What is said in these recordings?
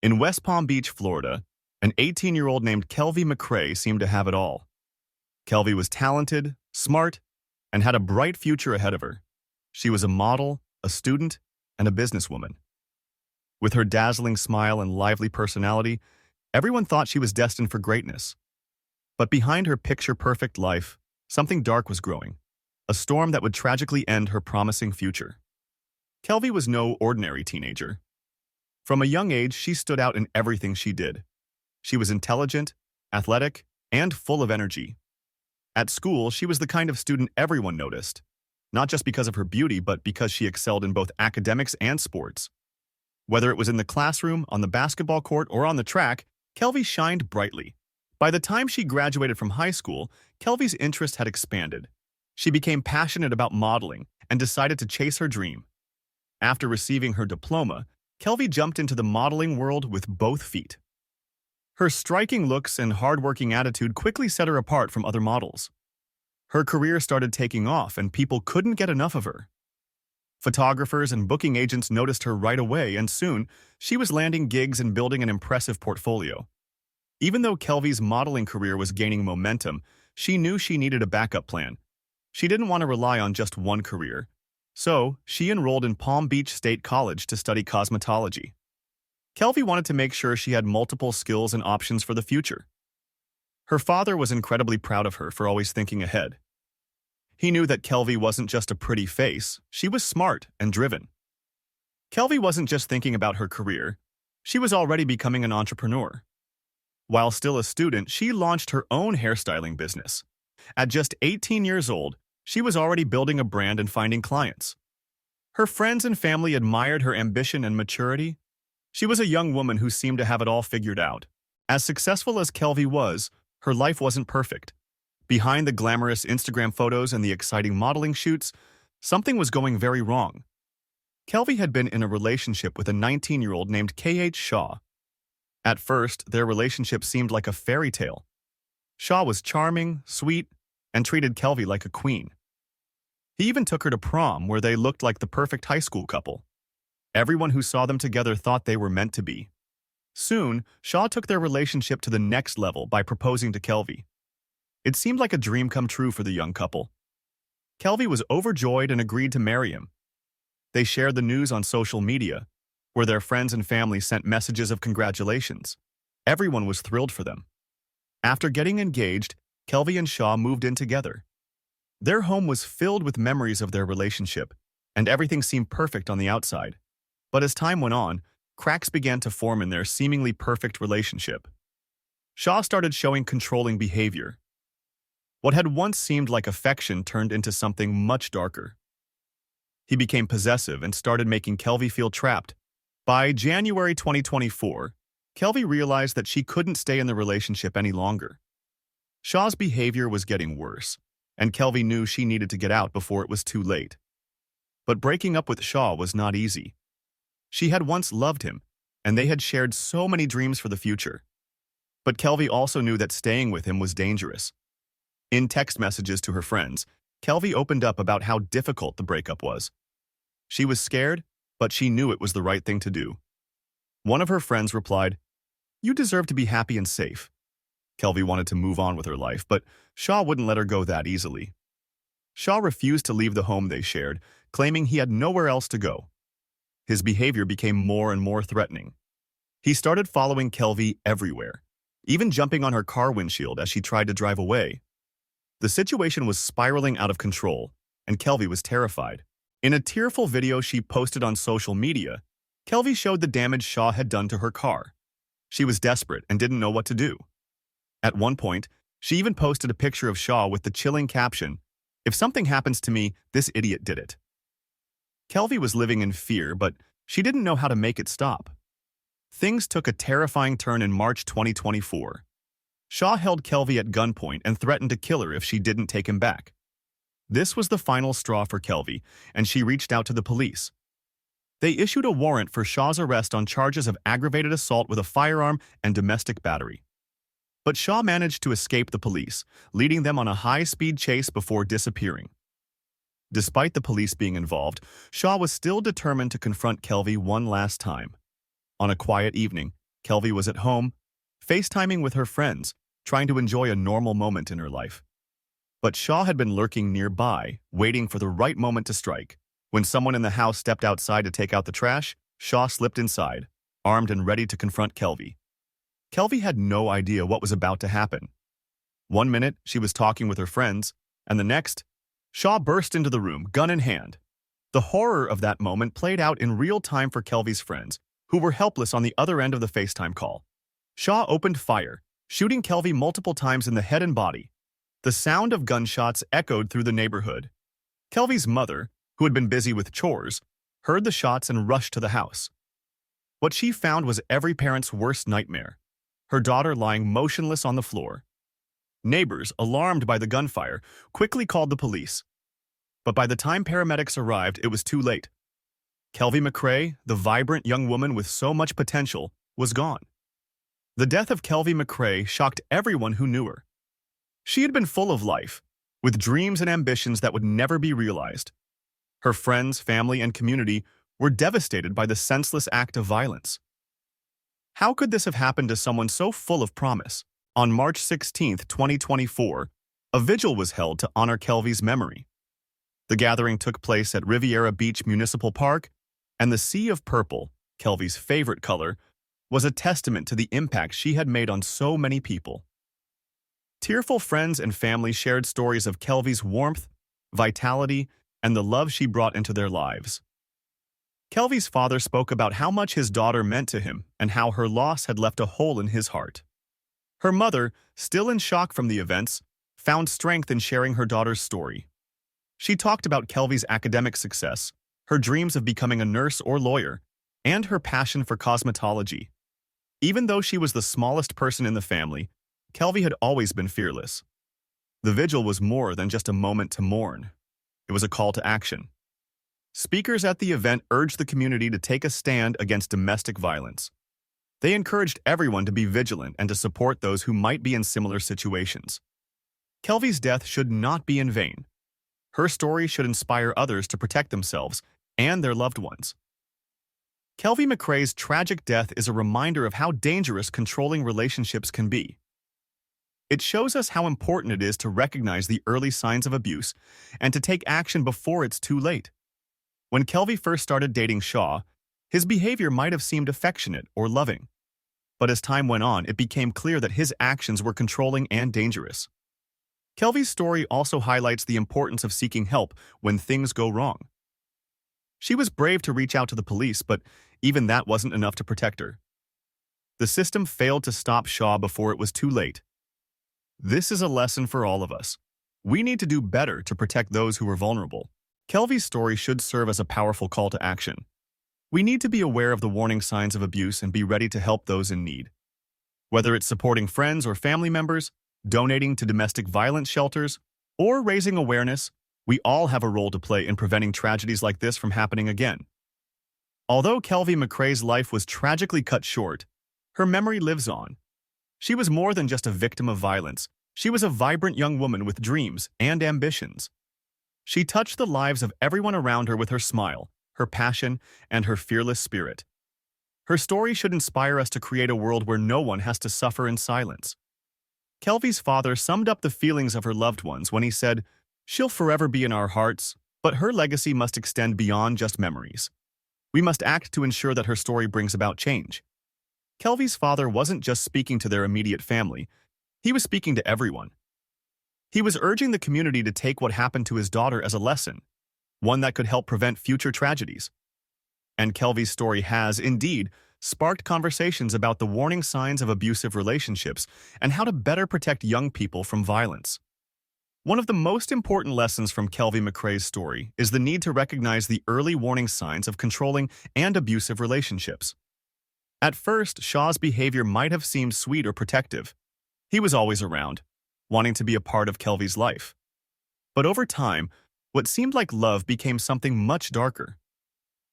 In West Palm Beach, Florida, an 18-year-old named Kelvi McCray seemed to have it all. Kelvi was talented, smart, and had a bright future ahead of her. She was a model, a student, and a businesswoman. With her dazzling smile and lively personality, everyone thought she was destined for greatness. But behind her picture-perfect life, something dark was growing, a storm that would tragically end her promising future. Kelvi was no ordinary teenager. From a young age, she stood out in everything she did. She was intelligent, athletic, and full of energy. At school, she was the kind of student everyone noticed, not just because of her beauty, but because she excelled in both academics and sports. Whether it was in the classroom, on the basketball court, or on the track, Kelvi shined brightly. By the time she graduated from high school, Kelvi's interest had expanded. She became passionate about modeling and decided to chase her dream. After receiving her diploma, Kelvi jumped into the modeling world with both feet. Her striking looks and hardworking attitude quickly set her apart from other models. Her career started taking off, and people couldn't get enough of her. Photographers and booking agents noticed her right away, and soon, she was landing gigs and building an impressive portfolio. Even though Kelvi's modeling career was gaining momentum, she knew she needed a backup plan. She didn't want to rely on just one career. So, she enrolled in Palm Beach State College to study cosmetology. Kelvi wanted to make sure she had multiple skills and options for the future. Her father was incredibly proud of her for always thinking ahead. He knew that Kelvi wasn't just a pretty face, she was smart and driven. Kelvi wasn't just thinking about her career, she was already becoming an entrepreneur. While still a student, she launched her own hairstyling business. At just 18 years old, she was already building a brand and finding clients. Her friends and family admired her ambition and maturity. She was a young woman who seemed to have it all figured out. As successful as Kelvi was, her life wasn't perfect. Behind the glamorous Instagram photos and the exciting modeling shoots, something was going very wrong. Kelvi had been in a relationship with a 19-year-old named K.H. Shaw. At first, their relationship seemed like a fairy tale. Shaw was charming, sweet, and treated Kelvi like a queen. He even took her to prom, where they looked like the perfect high school couple. Everyone who saw them together thought they were meant to be. Soon, Shaw took their relationship to the next level by proposing to Kelvi. It seemed like a dream come true for the young couple. Kelvi was overjoyed and agreed to marry him. They shared the news on social media, where their friends and family sent messages of congratulations. Everyone was thrilled for them. After getting engaged, Kelvi and Shaw moved in together. Their home was filled with memories of their relationship, and everything seemed perfect on the outside. But as time went on, cracks began to form in their seemingly perfect relationship. Shaw started showing controlling behavior. What had once seemed like affection turned into something much darker. He became possessive and started making Kelvi feel trapped. By January 2024, Kelvi realized that she couldn't stay in the relationship any longer. Shaw's behavior was getting worse, and Kelvi knew she needed to get out before it was too late. But breaking up with Shaw was not easy. She had once loved him, and they had shared so many dreams for the future. But Kelvi also knew that staying with him was dangerous. In text messages to her friends, Kelvi opened up about how difficult the breakup was. She was scared, but she knew it was the right thing to do. One of her friends replied, "You deserve to be happy and safe." Kelvi wanted to move on with her life, but Shaw wouldn't let her go that easily. Shaw refused to leave the home they shared, claiming he had nowhere else to go. His behavior became more and more threatening. He started following Kelvi everywhere, even jumping on her car windshield as she tried to drive away. The situation was spiraling out of control, and Kelvi was terrified. In a tearful video she posted on social media, Kelvi showed the damage Shaw had done to her car. She was desperate and didn't know what to do. At one point, she even posted a picture of Shaw with the chilling caption, "If something happens to me, this idiot did it." Kelvi was living in fear, but she didn't know how to make it stop. Things took a terrifying turn in March 2024. Shaw held Kelvi at gunpoint and threatened to kill her if she didn't take him back. This was the final straw for Kelvi, and she reached out to the police. They issued a warrant for Shaw's arrest on charges of aggravated assault with a firearm and domestic battery. But Shaw managed to escape the police, leading them on a high-speed chase before disappearing. Despite the police being involved, Shaw was still determined to confront Kelvi one last time. On a quiet evening, Kelvi was at home, FaceTiming with her friends, trying to enjoy a normal moment in her life. But Shaw had been lurking nearby, waiting for the right moment to strike. When someone in the house stepped outside to take out the trash, Shaw slipped inside, armed and ready to confront Kelvi. Kelvi had no idea what was about to happen. One minute, she was talking with her friends, and the next, Shaw burst into the room, gun in hand. The horror of that moment played out in real time for Kelvi's friends, who were helpless on the other end of the FaceTime call. Shaw opened fire, shooting Kelvi multiple times in the head and body. The sound of gunshots echoed through the neighborhood. Kelvi's mother, who had been busy with chores, heard the shots and rushed to the house. What she found was every parent's worst nightmare: her daughter lying motionless on the floor. Neighbors, alarmed by the gunfire, quickly called the police. But by the time paramedics arrived, it was too late. Kelvi McCray, the vibrant young woman with so much potential, was gone. The death of Kelvi McCray shocked everyone who knew her. She had been full of life, with dreams and ambitions that would never be realized. Her friends, family, and community were devastated by the senseless act of violence. How could this have happened to someone so full of promise? On March 16, 2024, a vigil was held to honor Kelvi's memory. The gathering took place at Riviera Beach Municipal Park, and the sea of purple, Kelvi's favorite color, was a testament to the impact she had made on so many people. Tearful friends and family shared stories of Kelvi's warmth, vitality, and the love she brought into their lives. Kelvi's father spoke about how much his daughter meant to him and how her loss had left a hole in his heart. Her mother, still in shock from the events, found strength in sharing her daughter's story. She talked about Kelvi's academic success, her dreams of becoming a nurse or lawyer, and her passion for cosmetology. Even though she was the smallest person in the family, Kelvi had always been fearless. The vigil was more than just a moment to mourn. It was a call to action. Speakers at the event urged the community to take a stand against domestic violence. They encouraged everyone to be vigilant and to support those who might be in similar situations. Kelvi's death should not be in vain. Her story should inspire others to protect themselves and their loved ones. Kelvi McCray's tragic death is a reminder of how dangerous controlling relationships can be. It shows us how important it is to recognize the early signs of abuse and to take action before it's too late. When Kelvi first started dating Shaw, his behavior might have seemed affectionate or loving. But as time went on, it became clear that his actions were controlling and dangerous. Kelvi's story also highlights the importance of seeking help when things go wrong. She was brave to reach out to the police, but even that wasn't enough to protect her. The system failed to stop Shaw before it was too late. This is a lesson for all of us. We need to do better to protect those who are vulnerable. Kelvi's story should serve as a powerful call to action. We need to be aware of the warning signs of abuse and be ready to help those in need. Whether it's supporting friends or family members, donating to domestic violence shelters, or raising awareness, we all have a role to play in preventing tragedies like this from happening again. Although Kelvi McCray's life was tragically cut short, her memory lives on. She was more than just a victim of violence. She was a vibrant young woman with dreams and ambitions. She touched the lives of everyone around her with her smile, her passion, and her fearless spirit. Her story should inspire us to create a world where no one has to suffer in silence. Kelvi's father summed up the feelings of her loved ones when he said, "She'll forever be in our hearts, but her legacy must extend beyond just memories. We must act to ensure that her story brings about change." Kelvi's father wasn't just speaking to their immediate family, he was speaking to everyone. He was urging the community to take what happened to his daughter as a lesson, one that could help prevent future tragedies. And Kelvi's story has, indeed, sparked conversations about the warning signs of abusive relationships and how to better protect young people from violence. One of the most important lessons from Kelvi McCray's story is the need to recognize the early warning signs of controlling and abusive relationships. At first, Shaw's behavior might have seemed sweet or protective. He was always around, wanting to be a part of Kelvi's life. But over time, what seemed like love became something much darker.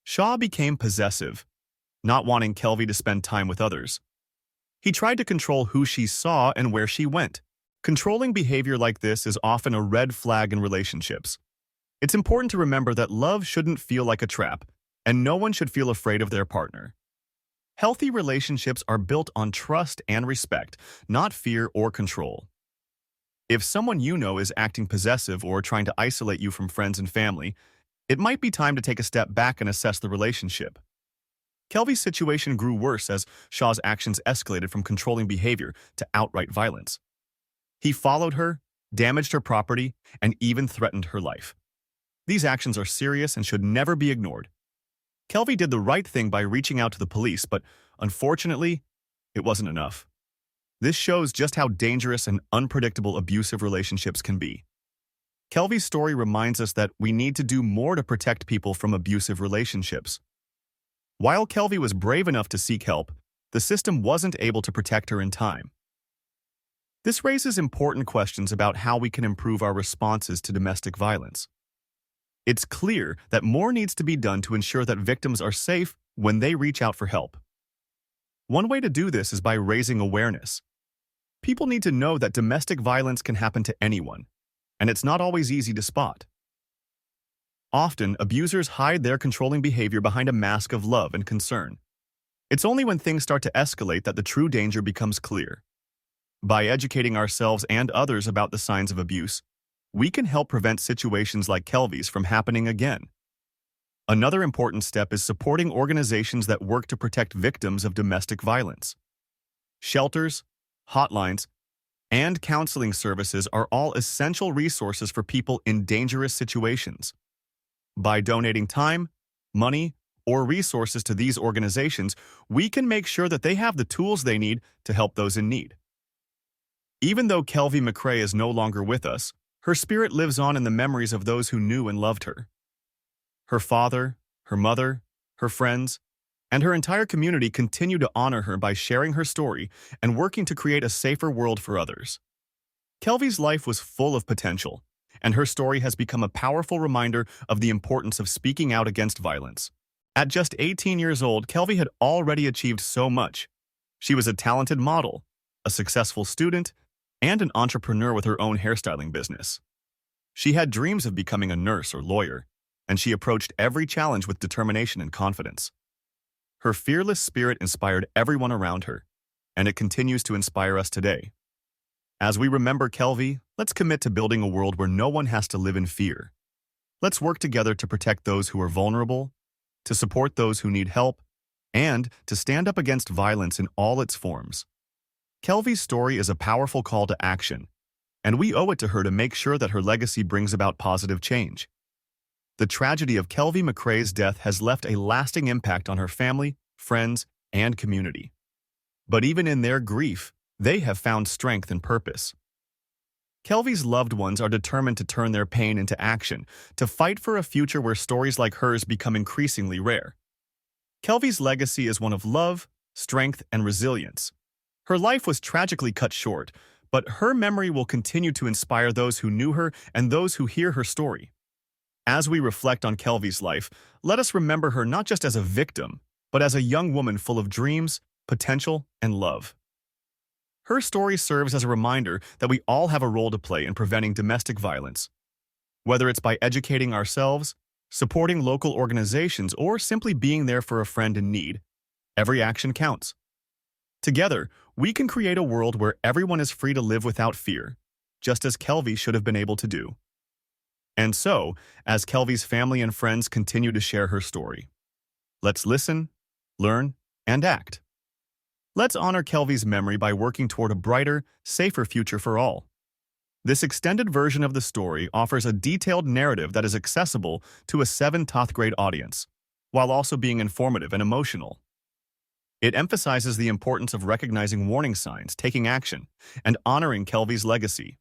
Shaw became possessive, not wanting Kelvi to spend time with others. He tried to control who she saw and where she went. Controlling behavior like this is often a red flag in relationships. It's important to remember that love shouldn't feel like a trap, and no one should feel afraid of their partner. Healthy relationships are built on trust and respect, not fear or control. If someone you know is acting possessive or trying to isolate you from friends and family, it might be time to take a step back and assess the relationship. Kelvi's situation grew worse as Shaw's actions escalated from controlling behavior to outright violence. He followed her, damaged her property, and even threatened her life. These actions are serious and should never be ignored. Kelvi did the right thing by reaching out to the police, but unfortunately, it wasn't enough. This shows just how dangerous and unpredictable abusive relationships can be. Kelvi's story reminds us that we need to do more to protect people from abusive relationships. While Kelvi was brave enough to seek help, the system wasn't able to protect her in time. This raises important questions about how we can improve our responses to domestic violence. It's clear that more needs to be done to ensure that victims are safe when they reach out for help. One way to do this is by raising awareness. People need to know that domestic violence can happen to anyone, and it's not always easy to spot. Often, abusers hide their controlling behavior behind a mask of love and concern. It's only when things start to escalate that the true danger becomes clear. By educating ourselves and others about the signs of abuse, we can help prevent situations like Kelvi's from happening again. Another important step is supporting organizations that work to protect victims of domestic violence. Shelters, hotlines, and counseling services are all essential resources for people in dangerous situations. By donating time, money, or resources to these organizations, we can make sure that they have the tools they need to help those in need. Even though Kelvi McCray is no longer with us, her spirit lives on in the memories of those who knew and loved her. Her father, her mother, her friends, and her entire community continue to honor her by sharing her story and working to create a safer world for others. Kelvi's life was full of potential, and her story has become a powerful reminder of the importance of speaking out against violence. At just 18 years old, Kelvi had already achieved so much. She was a talented model, a successful student, and an entrepreneur with her own hairstyling business. She had dreams of becoming a nurse or lawyer, and she approached every challenge with determination and confidence. Her fearless spirit inspired everyone around her, and it continues to inspire us today. As we remember Kelvi, let's commit to building a world where no one has to live in fear. Let's work together to protect those who are vulnerable, to support those who need help, and to stand up against violence in all its forms. Kelvi's story is a powerful call to action, and we owe it to her to make sure that her legacy brings about positive change. The tragedy of Kelvi McCray's death has left a lasting impact on her family, friends, and community. But even in their grief, they have found strength and purpose. Kelvi's loved ones are determined to turn their pain into action, to fight for a future where stories like hers become increasingly rare. Kelvi's legacy is one of love, strength, and resilience. Her life was tragically cut short, but her memory will continue to inspire those who knew her and those who hear her story. As we reflect on Kelvi's life, let us remember her not just as a victim, but as a young woman full of dreams, potential, and love. Her story serves as a reminder that we all have a role to play in preventing domestic violence. Whether it's by educating ourselves, supporting local organizations, or simply being there for a friend in need, every action counts. Together, we can create a world where everyone is free to live without fear, just as Kelvi should have been able to do. And so, as Kelvi's family and friends continue to share her story, let's listen, learn, and act. Let's honor Kelvi's memory by working toward a brighter, safer future for all. This extended version of the story offers a detailed narrative that is accessible to a 7th grade audience, while also being informative and emotional. It emphasizes the importance of recognizing warning signs, taking action, and honoring Kelvi's legacy.